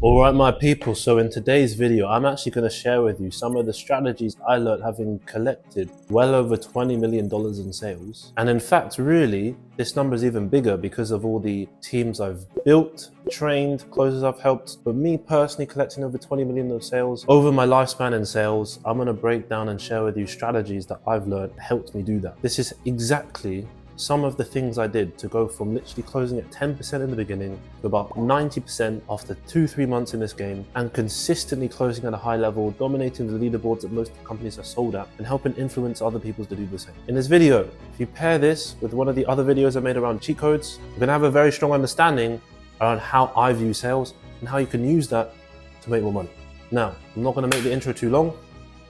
Alright my people, so in today's video I'm actually going to share with you some of the strategies I learned having collected well over $20 million in sales. And in fact really this number is even bigger because of all the teams I've built, trained, closers I've helped. But me personally collecting over 20 million of sales over my lifespan in sales, I'm going to break down and share with you strategies that I've learned helped me do that. This is exactly some of the things I did to go from literally closing at 10% in the beginning to about 90% after 2-3 months in this game, and consistently closing at a high level, dominating the leaderboards that most companies are sold at, and helping influence other people to do the same. In this video, if you pair this with one of the other videos I made around cheat codes, you're going to have a very strong understanding around how I view sales and how you can use that to make more money. Now, I'm not going to make the intro too long.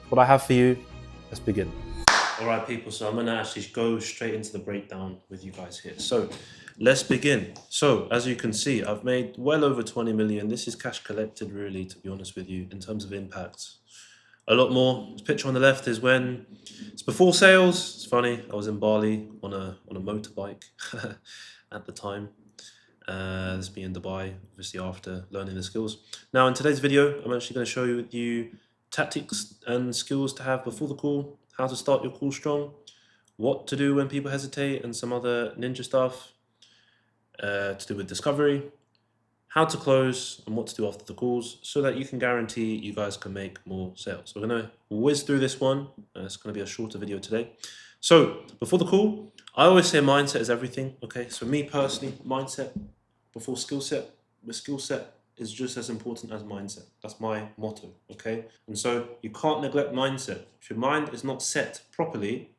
What I have for you, let's begin. Alright people, so I'm going to actually go straight into the breakdown with you guys here. So let's begin. So as you can see, I've made well over 20 million. This is cash collected really, to be honest with you, in terms of impact. A lot more. This picture on the left is when it's before sales. It's funny, I was in Bali on a motorbike at the time. This me in Dubai, obviously after learning the skills. Now in today's video, I'm actually going to show you tactics and skills to have before the call, how to start your call strong, what to do when people hesitate, and some other ninja stuff to do with discovery, how to close, and what to do after the calls, so that you can guarantee you guys can make more sales. We're going to whiz through this one. It's going to be a shorter video today. So before the call, I always say mindset is everything. Okay, so me personally, mindset before skill set. The skill set is just as important as mindset. That's my motto, okay? And so you can't neglect mindset. If your mind is not set properly,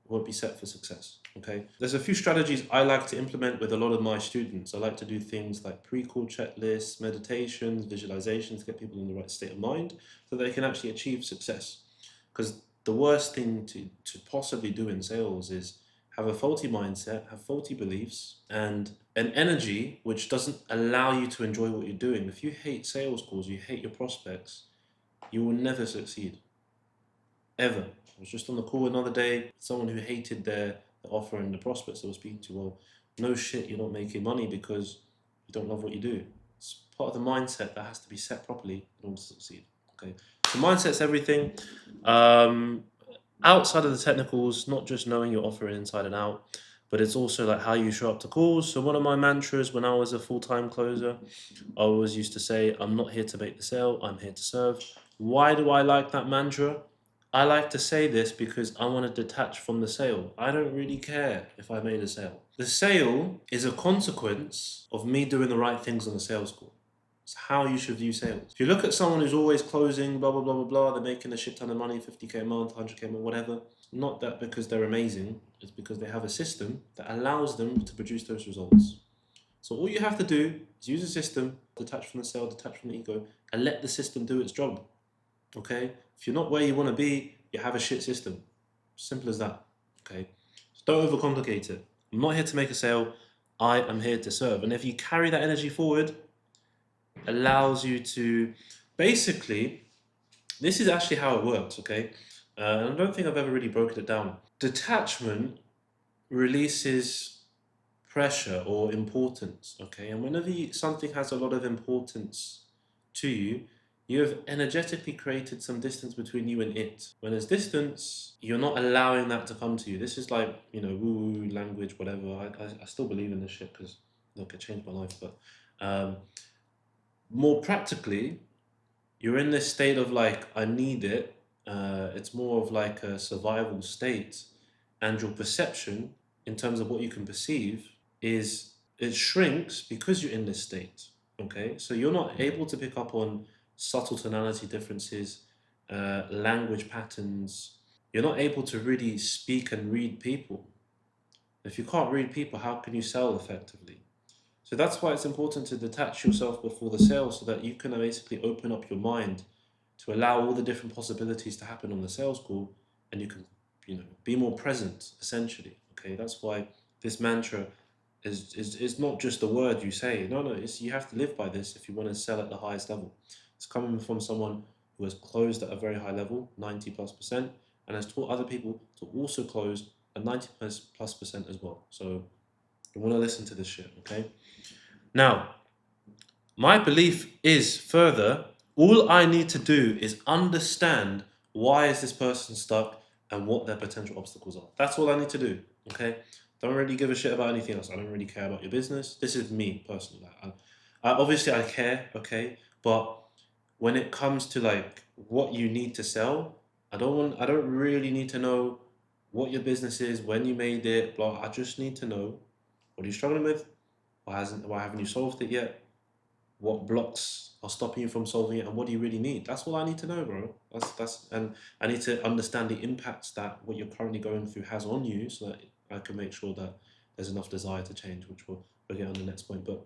it won't be set for success, okay? There's a few strategies I like to implement with a lot of my students. I like to do things like pre-call checklists, meditations, visualizations to get people in the right state of mind so they can actually achieve success. Because the worst thing to possibly do in sales is have a faulty mindset, have faulty beliefs, and an energy which doesn't allow you to enjoy what you're doing. If you hate sales calls, you hate your prospects, you will never succeed. Ever. I was just on the call another day, someone who hated the offer and the prospects I was speaking to. Well, no shit, you're not making money because you don't love what you do. It's part of the mindset that has to be set properly in order to succeed. Okay, so mindset's everything. Outside of the technicals, not just knowing your offer inside and out, but it's also like how you show up to calls. So one of my mantras when I was a full-time closer, I always used to say, I'm not here to make the sale, I'm here to serve. Why do I like that mantra? I like to say this because I want to detach from the sale. I don't really care if I made a sale. The sale is a consequence of me doing the right things on the sales call. It's how you should view sales. If you look at someone who's always closing, blah, blah, blah, blah, blah, they're making a shit ton of money, 50K a month, 100K a month, whatever. Not that because they're amazing, it's because they have a system that allows them to produce those results. So all you have to do is use a system, detach from the sale, detach from the ego, and let the system do its job. Okay? If you're not where you want to be, you have a shit system. Simple as that. Okay? So don't overcomplicate it. I'm not here to make a sale. I am here to serve. And if you carry that energy forward, allows you to basically, this is actually how it works, okay? And I don't think I've ever really broken it down. Detachment releases pressure or importance, okay? And whenever something has a lot of importance to you, you have energetically created some distance between you and it. When there's distance, you're not allowing that to come to you. This is like, you know, woo-woo language, whatever. I still believe in this shit because, look, it changed my life. But more practically, you're in this state of like, I need it. It's more of like a survival state. And your perception, in terms of what you can perceive, is it shrinks because you're in this state. Okay, so you're not able to pick up on subtle tonality differences, language patterns. You're not able to really speak and read people. If you can't read people, how can you sell effectively? So that's why it's important to detach yourself before the sale so that you can basically open up your mind to allow all the different possibilities to happen on the sales call, and you can, you know, be more present essentially. Okay, that's why this mantra is not just a word you say. No, it's you have to live by this if you want to sell at the highest level. It's coming from someone who has closed at a very high level, 90+%, and has taught other people to also close at 90+% as well. So you want to listen to this shit, okay? Now, My belief is further, all I need to do is understand why is this person stuck and what their potential obstacles are. That's all I need to do. Okay. Don't really give a shit about anything else. I don't really care about your business. This is me personally. Obviously I care, okay, but when it comes to like what you need to sell, I don't really need to know what your business is, when you made it, blah. I just need to know what are you struggling with? Why haven't you solved it yet? What blocks are stopping you from solving it, and what do you really need? That's all I need to know, bro. And I need to understand the impacts that what you're currently going through has on you, so that I can make sure that there's enough desire to change, which we'll get on the next point. But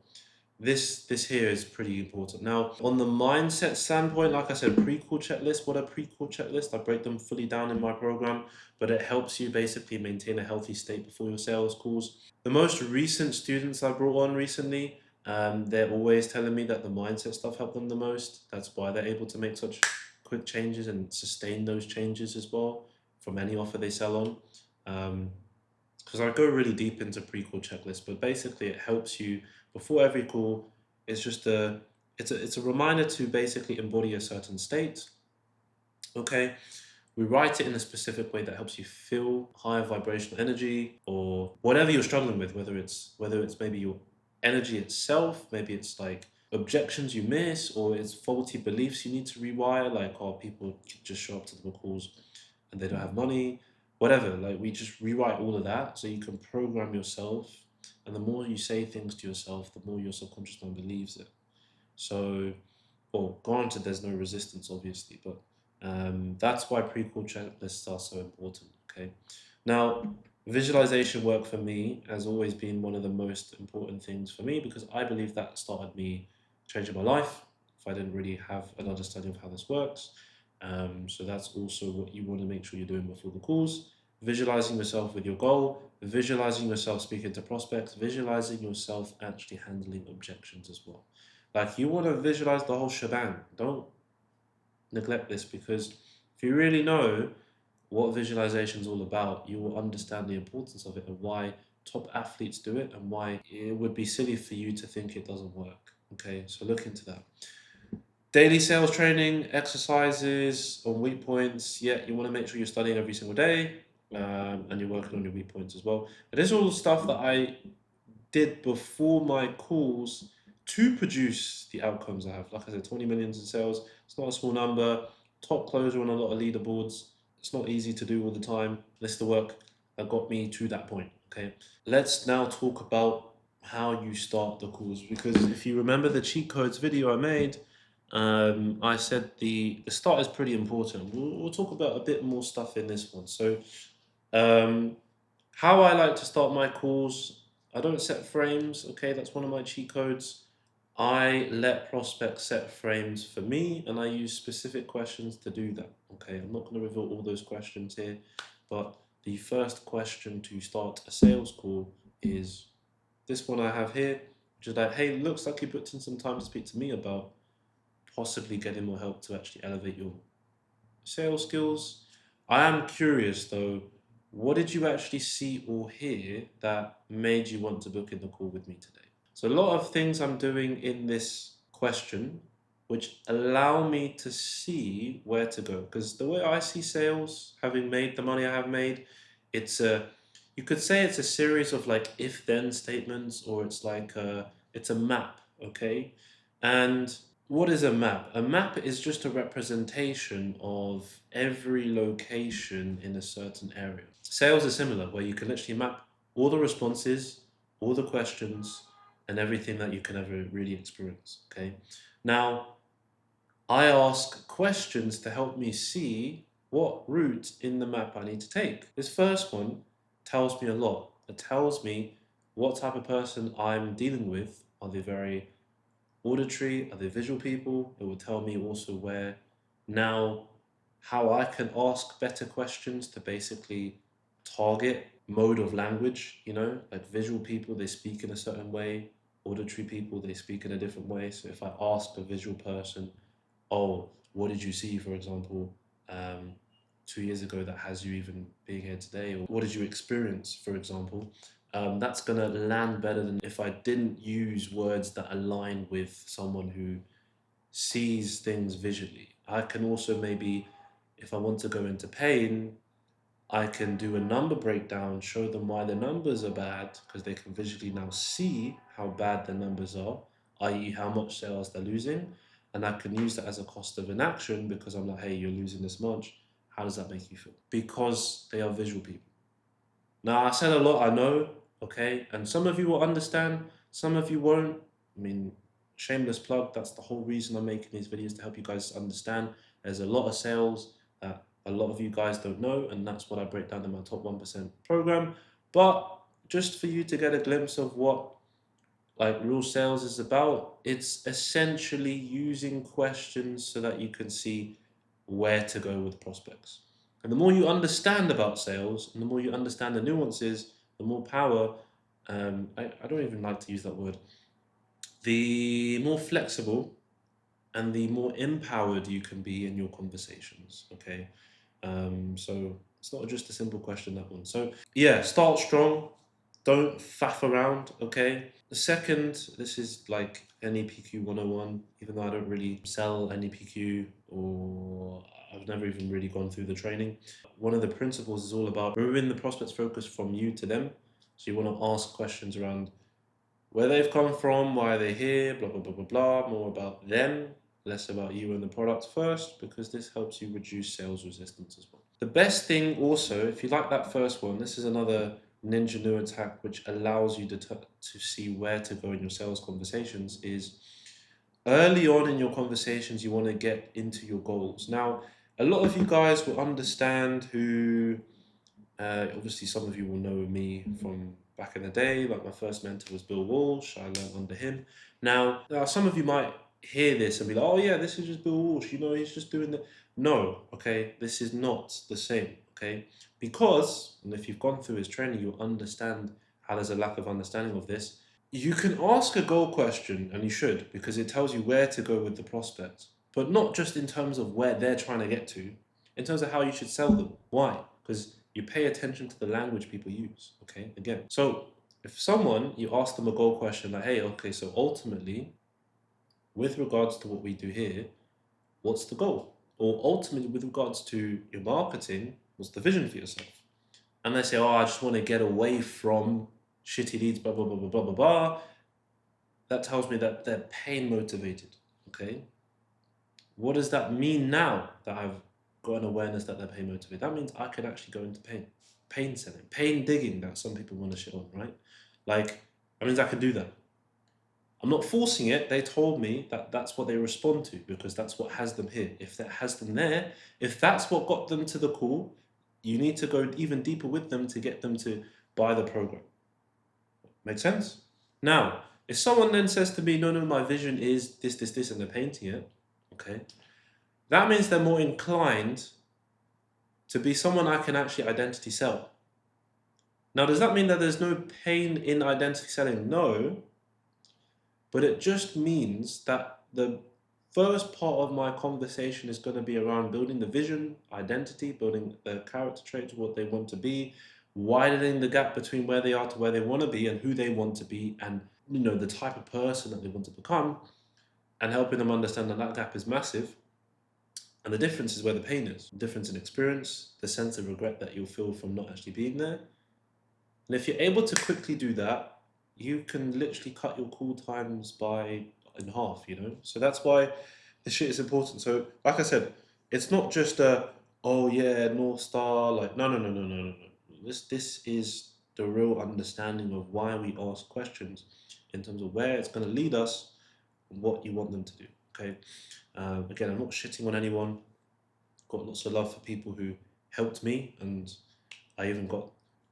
this here is pretty important. Now, on the mindset standpoint, like I said, pre-call checklist. What are pre-call checklist? I break them fully down in my program, but it helps you basically maintain a healthy state before your sales calls. The most recent students I brought on recently, they're always telling me that the mindset stuff helped them the most. That's why they're able to make such quick changes and sustain those changes as well from any offer they sell on. Because I go really deep into pre-call checklist, but basically it helps you before every call. It's just it's a reminder to basically embody a certain state. Okay, we write it in a specific way that helps you feel higher vibrational energy or whatever you're struggling with, whether it's maybe your energy itself, maybe it's like objections you miss, or it's faulty beliefs you need to rewire, like, oh, people just show up to the calls and they don't have money, whatever. Like, we just rewrite all of that so you can program yourself, and the more you say things to yourself, the more your subconscious mind believes it. So, well, granted, there's no resistance, obviously, but that's why pre-call checklists are so important. Okay, now visualization work for me has always been one of the most important things for me because I believe that started me changing my life. If I didn't really have an understanding of how this works, so that's also what you want to make sure you're doing before the calls. Visualizing yourself with your goal, visualizing yourself speaking to prospects, visualizing yourself actually handling objections as well. Like, you want to visualize the whole shebang. Don't neglect this, because if you really know what visualization is all about, you will understand the importance of it and why top athletes do it and why it would be silly for you to think it doesn't work. Okay, so look into that. Daily sales training, exercises on weak points. Yeah, you want to make sure you're studying every single day, and you're working on your weak points as well. But this is all stuff that I did before my calls to produce the outcomes I have. Like I said, 20 millions in sales. It's not a small number. Top closer on a lot of leaderboards. It's not easy to do all the time. This is the work that got me to that point. Okay. Let's now talk about how you start the calls, because if you remember the cheat codes video I made, I said the start is pretty important. We'll talk about a bit more stuff in this one. So, um, how I like to start my calls, I don't set frames. Okay, that's one of my cheat codes. I let prospects set frames for me, and I use specific questions to do that. Okay, I'm not going to reveal all those questions here, but the first question to start a sales call is this one I have here, which is like, hey, looks like you booked in some time to speak to me about possibly getting more help to actually elevate your sales skills. I am curious though, what did you actually see or hear that made you want to book in the call with me today? So, a lot of things I'm doing in this question which allow me to see where to go. Because the way I see sales, having made the money I have made, it's a, you could say it's a series of like if then statements, or it's a map, okay? And what is a map? A map is just a representation of every location in a certain area. Sales is similar, where you can literally map all the responses, all the questions, and everything that you can ever really experience. Okay. Now, I ask questions to help me see what route in the map I need to take. This first one tells me a lot. It tells me what type of person I'm dealing with. Are they very auditory? Are they visual people? It will tell me also where now how I can ask better questions to basically target mode of language, like visual people, they speak in a certain way, auditory people, they speak in a different way. So if I ask a visual person, oh, what did you see, for example, 2 years ago that has you even being here today? Or what did you experience, for example? that's going to land better than if I didn't use words that align with someone who sees things visually. I can also maybe, if I want to go into pain, I can do a number breakdown, show them why the numbers are bad, because they can visually now see how bad the numbers are, i.e. how much sales they're losing. And I can use that as a cost of inaction because I'm like, hey, you're losing this much. How does that make you feel? Because they are visual people. Now, I said a lot, I know, okay? And some of you will understand, some of you won't. I mean, shameless plug, that's the whole reason I'm making these videos, to help you guys understand. There's a lot of sales that a lot of you guys don't know, and that's what I break down in my top 1% program. But just for you to get a glimpse of what like real sales is about, it's essentially using questions so that you can see where to go with prospects. And the more you understand about sales and the more you understand the nuances, the more power, I don't even like to use that word, the more flexible and the more empowered you can be in your conversations. Okay. So it's not just a simple question, that one. So yeah, start strong. Don't faff around, okay? The second, this is like NEPQ 101, even though I don't really sell NEPQ or I've never even really gone through the training. One of the principles is all about moving the prospect's focus from you to them. So you want to ask questions around where they've come from, why are they here, blah, blah, blah, blah, blah, more about them, less about you and the product first, because this helps you reduce sales resistance as well. The best thing also, if you like that first one, this is another ninja nuance hack which allows you to see where to go in your sales conversations, is early on in your conversations, you want to get into your goals. Now, a lot of you guys will understand who, obviously some of you will know me from back in the day, like my first mentor was Bill Walsh, I learned under him. Now, some of you might hear this and be like, oh yeah, this is just Bill Walsh, you know, he's just doing the... No, okay, this is not the same, okay? Because, and if you've gone through his training, you'll understand how there's a lack of understanding of this. You can ask a goal question, and you should, because it tells you where to go with the prospect, but not just in terms of where they're trying to get to, in terms of how you should sell them. Why? Because you pay attention to the language people use, okay? Again, so if someone, you ask them a goal question like, hey, okay, so ultimately, with regards to what we do here, what's the goal? Or ultimately, with regards to your marketing, what's the vision for yourself? And they say, oh, I just want to get away from shitty leads, blah, blah, blah, blah, blah, blah, blah. That tells me that they're pain motivated, okay? What does that mean now that I've got an awareness that they're pain motivated? That means I can actually go into pain. Pain selling, pain digging, that some people want to shit on, right? Like, that means I can do that. I'm not forcing it. They told me that that's what they respond to because that's what has them here. If that has them there, if that's what got them to the call, you need to go even deeper with them to get them to buy the program. Make sense? Now, if someone then says to me, no, no, my vision is this, this, this, and they're painting it, okay, that means they're more inclined to be someone I can actually identity sell. Now, does that mean that there's no pain in identity selling? No, but it just means that the first part of my conversation is going to be around building the vision, identity, building the character traits, what they want to be, widening the gap between where they are to where they want to be and who they want to be, and you know the type of person that they want to become, and helping them understand that that gap is massive. And the difference is where the pain is. The difference in experience, the sense of regret that you'll feel from not actually being there. And if you're able to quickly do that, you can literally cut your call times by in half, you know? So that's why this shit is important. So like I said, it's not just a, oh yeah, North Star, like no, no, no, no, no, no, no. This is the real understanding of why we ask questions in terms of where it's going to lead us and what you want them to do, okay? Again, I'm not shitting on anyone. Got lots of love for people who helped me, and I even got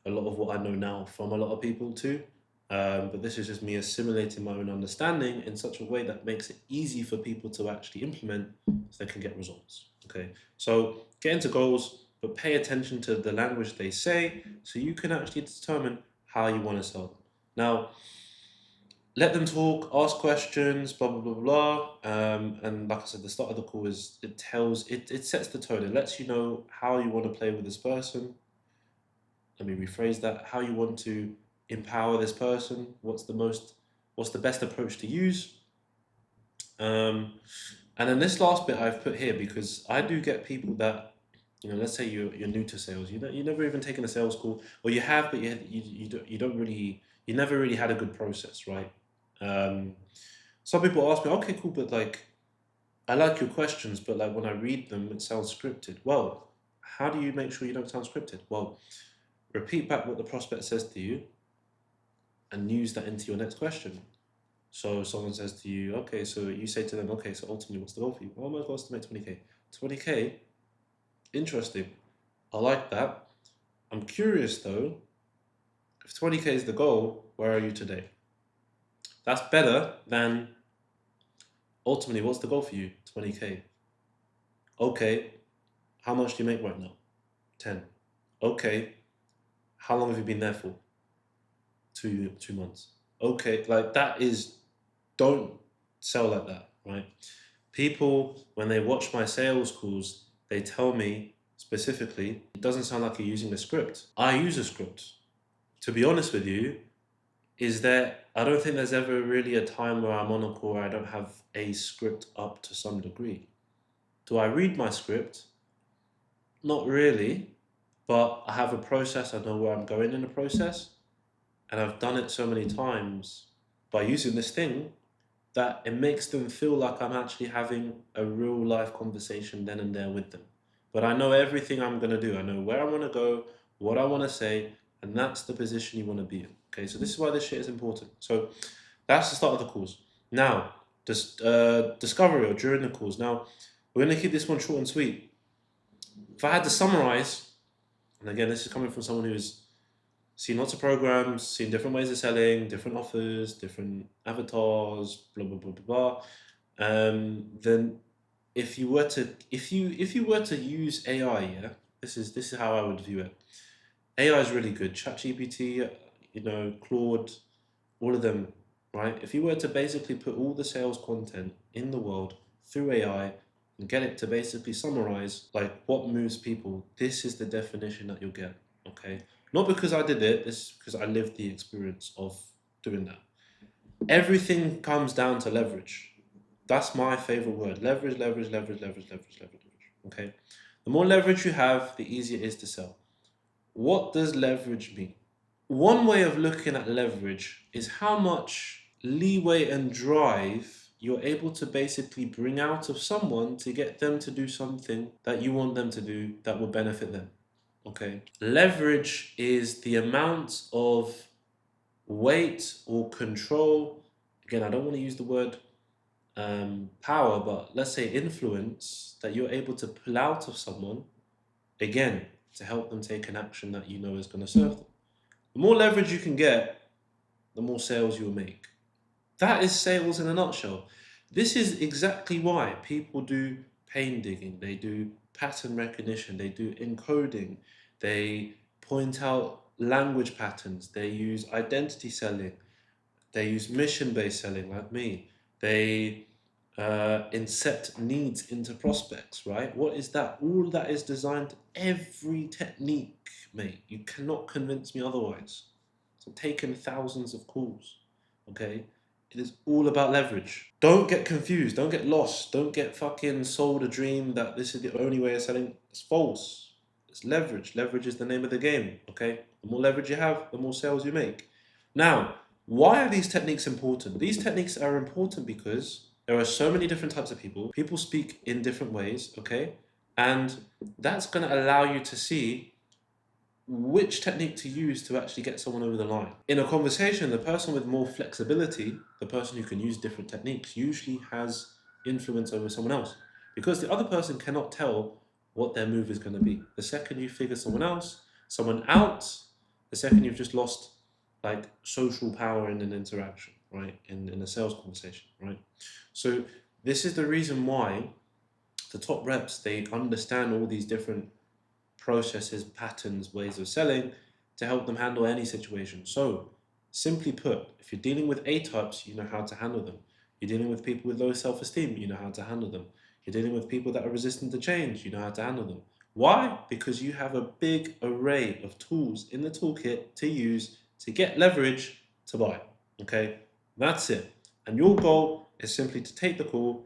a lot of what I know now from a lot of people too. But this is just me assimilating my own understanding in such a way that makes it easy for people to actually implement so they can get results. Okay, so get into goals, but pay attention to the language they say so you can actually determine how you want to sell them. Now, let them talk, ask questions, blah, blah, blah, blah. And like I said, the start of the call is, it sets the tone. It lets you know how you want to play with this person. Let me rephrase that, how you want to empower this person? What's the best approach to use? And then this last bit I've put here because I do get people that, let's say you're new to sales. You never even taken a sales call, or you have, but you never really had a good process, right? Um, some people ask me, okay, cool, but like I like your questions, but like when I read them, it sounds scripted. Well, how do you make sure you don't sound scripted? Well, repeat back what the prospect says to you and use that into your next question. So someone says to you, okay, so you say to them, okay, so ultimately what's the goal for you? Oh, my goal is to make 20K. 20K, interesting. I like that. I'm curious though, if 20K is the goal, where are you today? That's better than ultimately what's the goal for you? 20K. Okay, how much do you make right now? 10. Okay, how long have you been there for? 2 months. Okay, like that is, don't sell like that, right? People, when they watch my sales calls, they tell me specifically, it doesn't sound like you're using a script. I use a script. To be honest with you, I don't think there's ever really a time where I'm on a call where I don't have a script up to some degree. Do I read my script? Not really, but I have a process. I know where I'm going in the process, and I've done it so many times by using this thing that it makes them feel like I'm actually having a real life conversation then and there with them. But I know everything I'm going to do. I know where I want to go, what I want to say, and that's the position you want to be in. Okay, so this is why this shit is important. So that's the start of the calls. Now, discovery or during the calls. Now, we're going to keep this one short and sweet. If I had to summarize, and again, this is coming from someone who's seen lots of programs, seen different ways of selling, different offers, different avatars, blah blah blah blah blah. Then if you were to use AI, yeah, this is how I would view it. AI is really good. ChatGPT, Claude, all of them, right? If you were to basically put all the sales content in the world through AI and get it to basically summarize like what moves people, this is the definition that you'll get. Okay. Not because I did it, this is because I lived the experience of doing that. Everything comes down to leverage. That's my favorite word. Leverage, leverage, leverage, leverage, leverage, leverage. Okay. The more leverage you have, the easier it is to sell. What does leverage mean? One way of looking at leverage is how much leeway and drive you're able to basically bring out of someone to get them to do something that you want them to do that will benefit them. Okay. Leverage is the amount of weight or control. Again, I don't want to use the word power, but let's say influence that you're able to pull out of someone, again, to help them take an action that you know is going to serve them. The more leverage you can get, the more sales you'll make. That is sales in a nutshell. This is exactly why people do pain digging, they do pattern recognition, they do encoding, they point out language patterns, they use identity selling, they use mission-based selling like me, they incept needs into prospects, right? What is that? All that is designed, every technique, mate. You cannot convince me otherwise. So taken thousands of calls, okay? It is all about leverage. Don't get confused. Don't get lost. Don't get fucking sold a dream that this is the only way of selling. It's false. It's leverage. Leverage is the name of the game, okay? The more leverage you have, the more sales you make. Now, why are these techniques important? These techniques are important because there are so many different types of people. People speak in different ways, okay? And that's going to allow you to see which technique to use to actually get someone over the line. In a conversation, the person with more flexibility, the person who can use different techniques, usually has influence over someone else because the other person cannot tell what their move is going to be. The second you figure someone out, the second you've just lost like social power in an interaction, right? In a sales conversation, right? So this is the reason why the top reps, they understand all these different processes, patterns, ways of selling to help them handle any situation. So, simply put, if you're dealing with A types, you know how to handle them. You're dealing with people with low self esteem, you know how to handle them. You're dealing with people that are resistant to change, you know how to handle them. Why? Because you have a big array of tools in the toolkit to use to get leverage to buy. Okay, that's it. And your goal is simply to take the call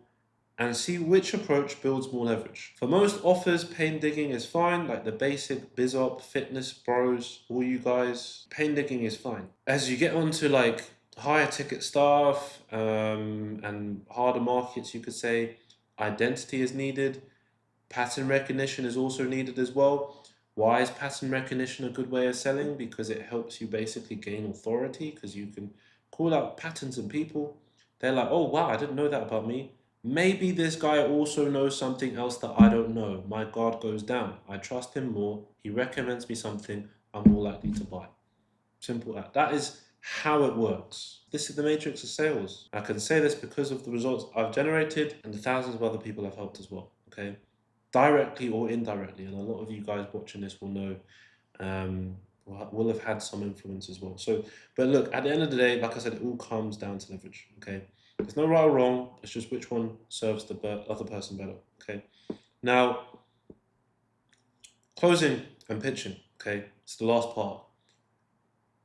and see which approach builds more leverage. For most offers, pain digging is fine, like the basic BizOp, fitness bros, all you guys, pain digging is fine. As you get onto like higher ticket stuff and harder markets, you could say, identity is needed. Pattern recognition is also needed as well. Why is pattern recognition a good way of selling? Because it helps you basically gain authority, because you can call out patterns in people. They're like, oh wow, I didn't know that about me. Maybe this guy also knows something else that I don't know. My guard goes down. I trust him more. He recommends me something. I'm more likely to buy. Simple as that is how it works. This is the matrix of sales. I can say this because of the results I've generated and the thousands of other people I've helped as well. Okay, directly or indirectly, and a lot of you guys watching this will know, will have had some influence as well. So, but look, at the end of the day, like I said, it all comes down to leverage. Okay, there's no right or wrong. It's just which one serves the other person better. Okay, now closing and pitching. Okay, it's the last part.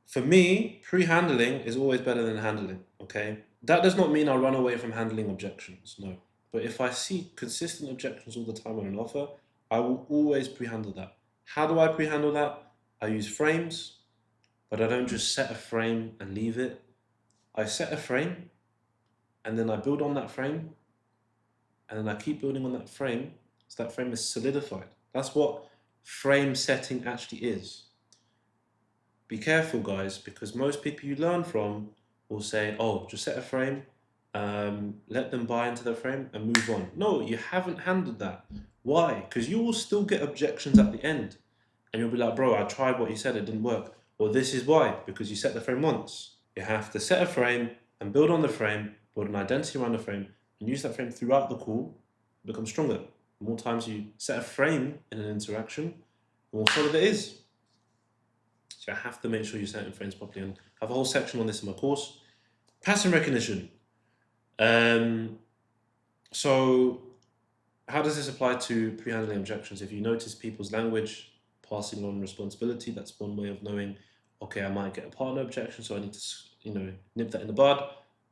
For me, pre-handling is always better than handling, okay? That does not mean I'll run away from handling objections, no. But if I see consistent objections all the time on an offer, I will always pre-handle that. How do I pre-handle that? I use frames, but I don't just set a frame and leave it. I set a frame, and then I build on that frame, and then I keep building on that frame, so that frame is solidified. That's what frame setting actually is. Be careful, guys, because most people you learn from will say, oh, just set a frame, let them buy into the frame and move on. No, you haven't handled that. Why? Because you will still get objections at the end. And you'll be like, bro, I tried what you said, it didn't work. Well, this is why, because you set the frame once. You have to set a frame and build on the frame, build an identity around the frame, and use that frame throughout the call, become stronger. The more times you set a frame in an interaction, the more solid it is. So I have to make sure you set in frames properly, and I have a whole section on this in my course. Pattern recognition. So how does this apply to pre-handling objections? If you notice people's language, passing on responsibility, that's one way of knowing, okay, I might get a partner objection, so I need to, nip that in the bud.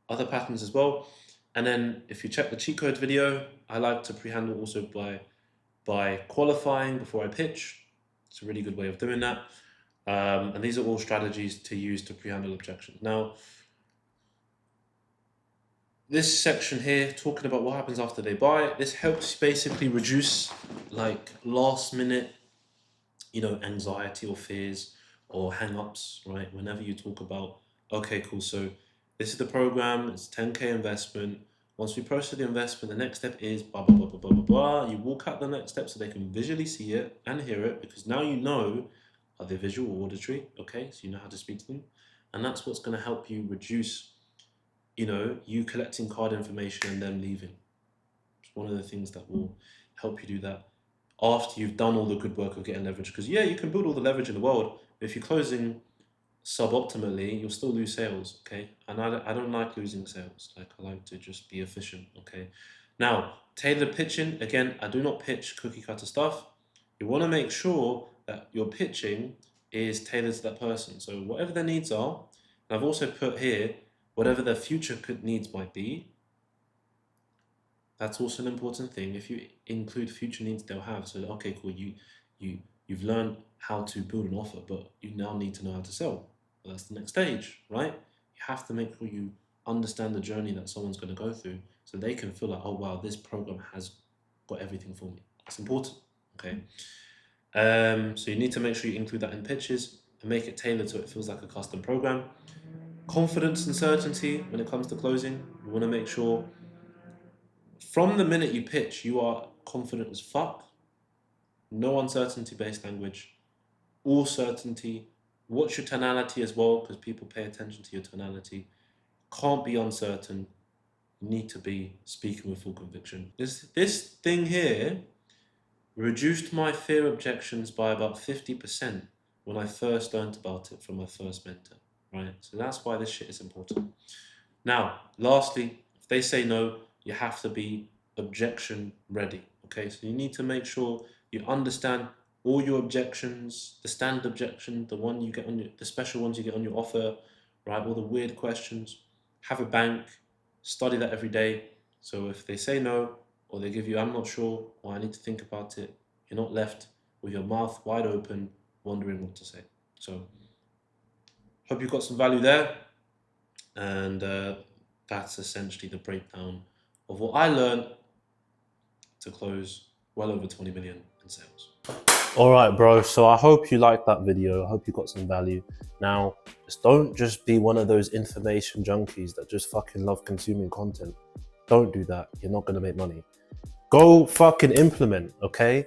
Other patterns as well. And then if you check the cheat code video, I like to pre-handle also by qualifying before I pitch. It's a really good way of doing that. And these are all strategies to use to pre-handle objections. Now, this section here, talking about what happens after they buy, this helps basically reduce like last minute, anxiety or fears or hang-ups, right? Whenever you talk about, okay, cool, so this is the program, it's 10K investment. Once we process the investment, the next step is blah, blah, blah, blah, blah, blah, blah. You walk out the next step so they can visually see it and hear it, because now you know, are they visual or auditory? Okay, so you know how to speak to them. And that's what's going to help you reduce, you collecting card information and them leaving. It's one of the things that will help you do that after you've done all the good work of getting leverage. Because yeah, you can build all the leverage in the world, but if you're closing suboptimally, you'll still lose sales, okay? And I don't like losing sales. Like, I like to just be efficient, okay? Now, tailored pitching, again, I do not pitch cookie cutter stuff. You want to make sure that your pitching is tailored to that person. So whatever their needs are, and I've also put here, whatever their future needs might be, that's also an important thing. If you include future needs they'll have, so okay, cool, you've learned how to build an offer, but you now need to know how to sell. Well, that's the next stage, right? You have to make sure you understand the journey that someone's going to go through, so they can feel like, oh wow, this program has got everything for me. It's important, okay? So you need to make sure you include that in pitches and make it tailored so it feels like a custom program. Confidence and certainty when it comes to closing. You want to make sure from the minute you pitch, you are confident as fuck. No uncertainty-based language. All certainty. Watch your tonality as well, because people pay attention to your tonality. Can't be uncertain. You need to be speaking with full conviction. This thing here reduced my fear objections by about 50% when I first learned about it from my first mentor, right? So that's why this shit is important. Now, lastly, if they say no, you have to be objection ready, okay? So you need to make sure you understand all your objections, the standard objection, the one you get on the special ones you get on your offer, right? All the weird questions. Have a bank, study that every day. So if they say no, or they give you, I'm not sure, or I need to think about it, you're not left with your mouth wide open, wondering what to say. So hope you got some value there. And that's essentially the breakdown of what I learned to close well over 20 million in sales. All right, bro. So I hope you liked that video. I hope you got some value. Now, don't just be one of those information junkies that just fucking love consuming content. Don't do that. You're not gonna make money. Go fucking implement, okay?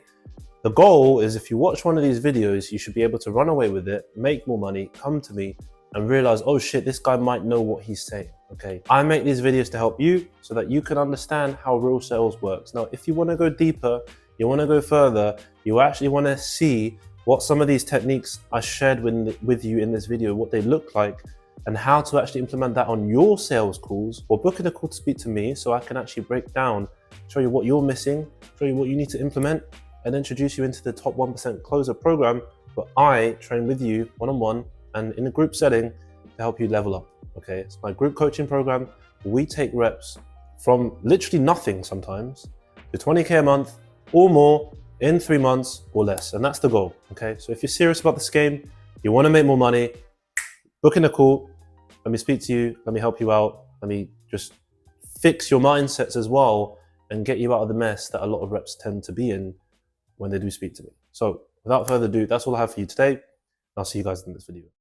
The goal is if you watch one of these videos, you should be able to run away with it, make more money, come to me, and realize, oh shit, this guy might know what he's saying, okay? I make these videos to help you so that you can understand how real sales works. Now, if you wanna go deeper, you wanna go further, you actually wanna see what some of these techniques I shared with you in this video, what they look like, and how to actually implement that on your sales calls, or book in a call to speak to me so I can actually break down, show you what you're missing, show you what you need to implement, and introduce you into the top 1% closer program where I train with you one-on-one and in a group setting to help you level up, okay? It's my group coaching program. We take reps from literally nothing sometimes to 20K a month or more in 3 months or less. And that's the goal, okay? So if you're serious about this game, you wanna make more money, book in a call, let me speak to you, let me help you out, let me just fix your mindsets as well and get you out of the mess that a lot of reps tend to be in when they do speak to me. So without further ado, that's all I have for you today. I'll see you guys in this video.